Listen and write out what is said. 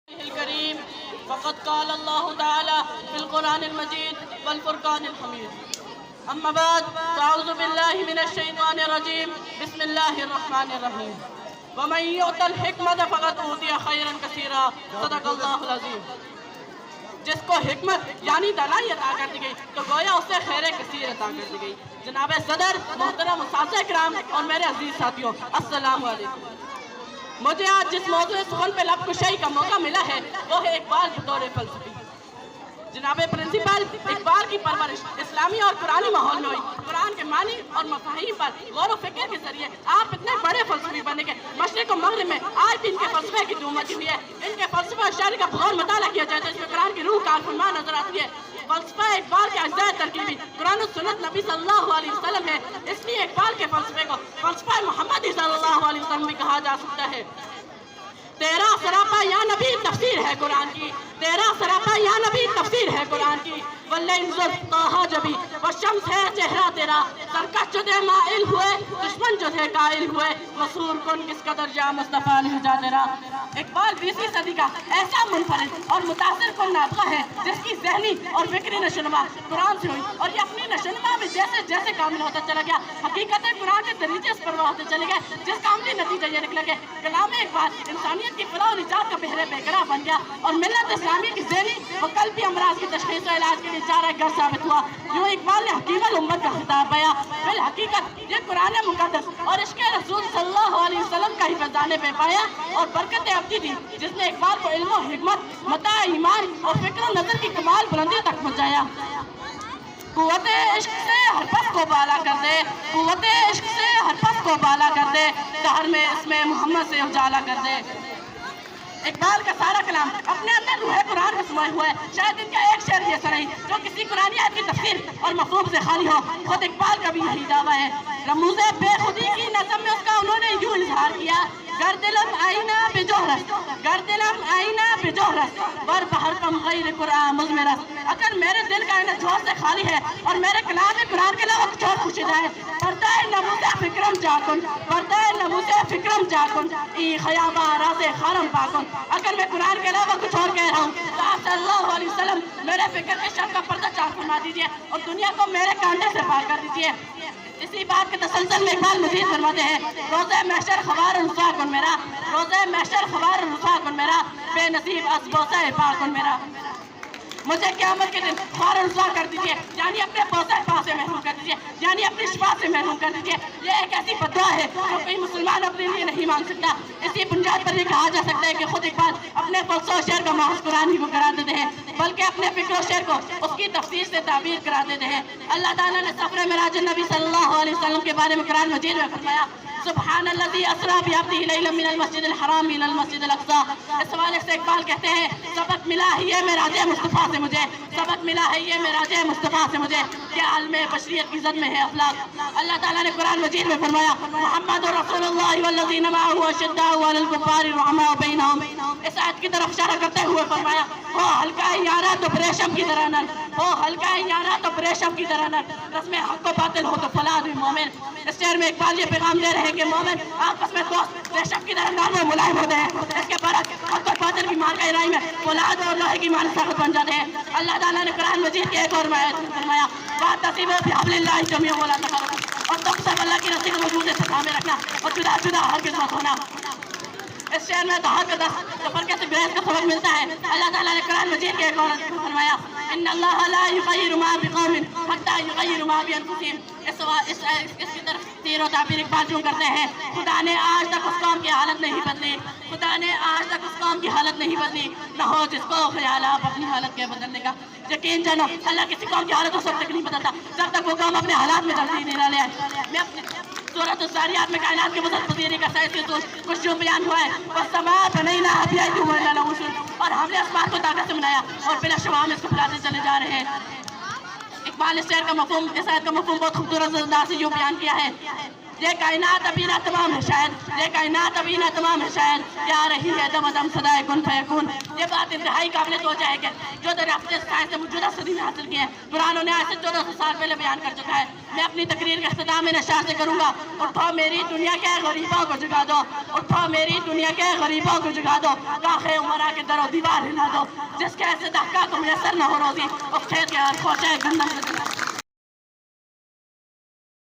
الكريم فقد قال الله تعالى في القرآن المجيد والفرقان الحميد. أما بعد فأعوذ بالله من الشيطان الرجيم. بسم الله الرحمن الرحيم. ومن يؤت الحكمة فقد أوتي خيرا كثيرا. صدق الله العظيم. جس کو حکمت یعنی دانائی عطا کر دی گئی تو گویا اسے خیر کثیر عطا کر دی گئی. جناب صدر، محترم اساتذہ کرام اور میرے عزیز ساتھیوں، السلام علیکم. مجھے آج جس موضوع سخن پہ لب کشائی کا موقع ملا ہے وہ ہے اقبال بطور فلسفی. جناب پرنسپل، اقبال کی پرورش اسلامی اور قرآنی ماحول میں ہوئی. قرآن کے معنی اور مفاہیم پر غور و فکر کے ذریعے آپ اتنے بڑے فلسفی بنے کہ مشرق و مغرب میں آج بھی ان کے فلسفے کی دھوم مچی ہوئی ہے. ان کے فلسفہ شعر کا بغور مطالعہ کیا جائے تو اس میں قرآن کی روح کار فرما نظر آتی ہے. فلسفہ اقبال کے اجزاء ترکیبی قرآن و سنت نبی صلی اللہ علیہ وسلم ہے. اس لیے اقبال کے فلسفے کو فلسفہ محمدی صلی اللہ علیہ وسلم بھی کہا جا سکتا ہے. تیرا سراپا یا نبی تفسیر ہے قرآن کی، تیرا سراپا یا نبی تفسیر ہے قرآن کی. والليل طه جبی والشمس ہے چہرہ تیرا. سرکش جو تھے مائل ہوئے، دشمن جو تھے قائل ہوئے. مسرور کن کس قدر جا مصطفیٰ لہجا تیرا. اقبال 20ویں صدی کا ایسا منفرد اور متاثر کن نابغہ ہے جس کی ذہنی اور فکری نشوونما قرآن سے ہوئی اور یہ اپنی نشوونما میں جیسے جیسے کامل ہوتا چلا گیا حقیقت قرآن کے طریقے سے پرواہ ہوتے چلے گئے، جس کا عملی نتیجہ یہ نکلا کہ کلام اقبال انسانیت کی فلاح و نجات کا بحر بےقرار بن گیا اور ملت اسلامی کی ذہنی و قلبی امراض کی تشخیص و علاج کے لیے چارہ گر ثابت ہوا. یوں اقبال نے حکیم الامت کا خطاب پایا. بالحقیقت یہ قرآن مقدس اور عشق رسول صلی اللہ علیہ وسلم کا ہی فیضان پہ پایا اور برکت ابدی تھی جس نے اقبال کو علم و حکمت، متاع ایمان اور فکر و نظر کی کمال بلندی تک پہنچایا. قوت عشق سے ہر پس کو بالا کر دے، قوت عشق سے ہر پس کو بالا کر دے، دہر میں اسم محمد سے اجالا کر دے. اقبال کا سارا کلام اپنے اندر روح قرآن میں سمائے ہوئے. شاید ان کا ایک شعر بھی ایسا نہیں جو کسی قرآنی آیت کی تفسیر اور مفہوم سے خالی ہو. خود اقبال کا بھی یہی دعویٰ ہے. رموز بے خودی کی نظم میں اس کا انہوں نے یوں اظہار کیا: گر دلم آئینہ بے جوہرس، گر دلم آئینہ بے جوہرس، ور بہر کم غیر قرآن مزمرس. اگر میرے دل کا آئینہ جوہر سے خالی ہے اور میرے کلام میں قرآن کے علاوہ کچھ اور پوشیدہ ہے، پردہ نموز فکرم جاکن، پردہ نموز فکرم جاکن، ای خیابہ راز خارم پاکن. اگر میں قرآن کے علاوہ کچھ اور کہہ رہا ہوں تو آپ صلی اللہ علیہ وسلم میرے فکر کے شر کا پردہ چاک فرما دیجئے اور دنیا کو میرے کانٹے سے پاک کر دیجئے. اسی بات کے تسلسل میں اقبال مزید فرماتے ہیں: روزہ محشر خوار رسوا کن میرا، روزہ محشر خوار رسوا کن میرا، بے نصیب از بوسہ پا کن میرا. مجھے قیامت کے دن خوار رسوا کر دیجئے، یعنی اپنے بوسہ پا سے محروم کر دیجئے، یعنی اپنی شفا سے محروم کر دیجئے. یہ ایک ایسی بددعا ہے جو کوئی مسلمان اپنے لیے نہیں مانگ سکتا. اسی بنیاد پر یہ کہا جا سکتا ہے کہ خود اقبال اپنے فلسفہ و شعر کا محض قرآن ہی کو قرار دیتے ہیں، بلکہ اپنے فکر و شعر کو اس کی تفسیر سے تعبیر کرا دیتے ہیں. اللہ تعالیٰ نے سفر معراج النبی صلی اللہ علیہ وسلم کے بارے میں قرآن مجید میں فرمایا: سبحان الذی اسریٰ بعبدہ لیلا من المسجد الحرام الى المسجد الاقصیٰ. اس حوالے سے اقبال کہتے ہیں: سبق ملا ہے یہ معراج مصطفیٰ سے مجھے، سبق ملا ہے یہ معراج مصطفیٰ سے مجھے کہ عالم بشریت کی زد میں ہے افلاک. اللہ تعالیٰ نے قرآن مجید میں فرمایا: محمد رسول اللہ والذین معہ اشداء علی الکفار رحماء بینہم. اس آیت کی طرف اشارہ کرتے ہوئے فرمایا: ہو ہلکا یارا تو پریشم کی طرح نر، ہو ہلکا یارا تو پریشم کی طرح نر، رسم حق و باطل ہو تو فلاد ہوئی مومن. اس شعر میں اقبال یہ پیغام دے رہے ہیں کہ مومن آپس میں دوست ریشم کی طرح نرم و ملائم ہوتے ہیں. اس کے برعکس حق اور باطل کی مان کا رائی میں فولاد اور لوہے کی مان سخت بن جاتے ہیں. اللہ تعالیٰ نے قرآن مجید کے ایک اور آیت میں فرمایا: واعتصموا بحبل اللہ جميعا ولا تفرقوا. اور تم سب اللہ کی رسی کو مضبوطی سے تھامے رکھنا اور جدا جدا ہرگز مت ہونا. اس شعر میں تو حق تفرقے سے گریز کا سبق ملتا ہے. اللہ تعالیٰ نے قرآن مجید کے ایک اور آیت میں فرمایا: ان اللہ لا یغیر ما بقوم حتی یغیر ما بانفسہم. اس کی طرف تیر و تعبیر اقبال کیوں کرتے ہیں: خدا نے آج تک اس قوم کی حالت نہیں بدلی، خدا نے آج تک اس قوم کی حالت نہیں بدلی، نہ ہو جس کو خیال آپ اپنی حالت کے بدلنے کا. یقین جانو اللہ کسی قوم کی حالت اس وقت تک نہیں بدلتا جب تک وہ قوم اپنے حالات میں تبدیلی نہ لے آئے. میں اپنے سورۃ الذاریات میں کائنات کے وسعت پذیری کا سائنسی اصول کچھ جو بیان ہوا ہے: وَالسَّمَاءَ بَنَيْنَاهَا بِأَيْدٍ وَإِنَّا لَمُوسِعُونَ. اور ہم نے آسمان کو طاقت سے بنایا اور بلا شبہ ہم اس کو پھیلاتے چلے جا رہے ہیں. اقبال اس شعر کا مفہوم، اس آیت کا مفہوم بہت خوبصورت انداز سے یوں بیان کیا ہے: یہ کائنات ابھی نہ تمام ہے شاید، یہ کائنات ابھی نہ تمام ہے شاید، یہ آ رہی ہے دم دم صدائے کن فیکون۔ یہ بات انتہائی قابل توجہ ہے کہ جو دریافت سائنس نے موجودہ صدی میں حاصل کی ہے قرآن نے آج سے 1400 سال پہلے بیان کر چکا ہے۔ میں اپنی تقریر کا اختتام ان اشعار سے کروں گا: اٹھو میری دنیا کے غریبوں کو جگا دو، اٹھو میری دنیا کے غریبوں کو جگا دو، کاخ عمرہ کے در و دیوار ہلا دو، جس کے ایسے دہکا کو میسر نہ ہو روزی، اس کھیت کے ہر خوشے گندم سے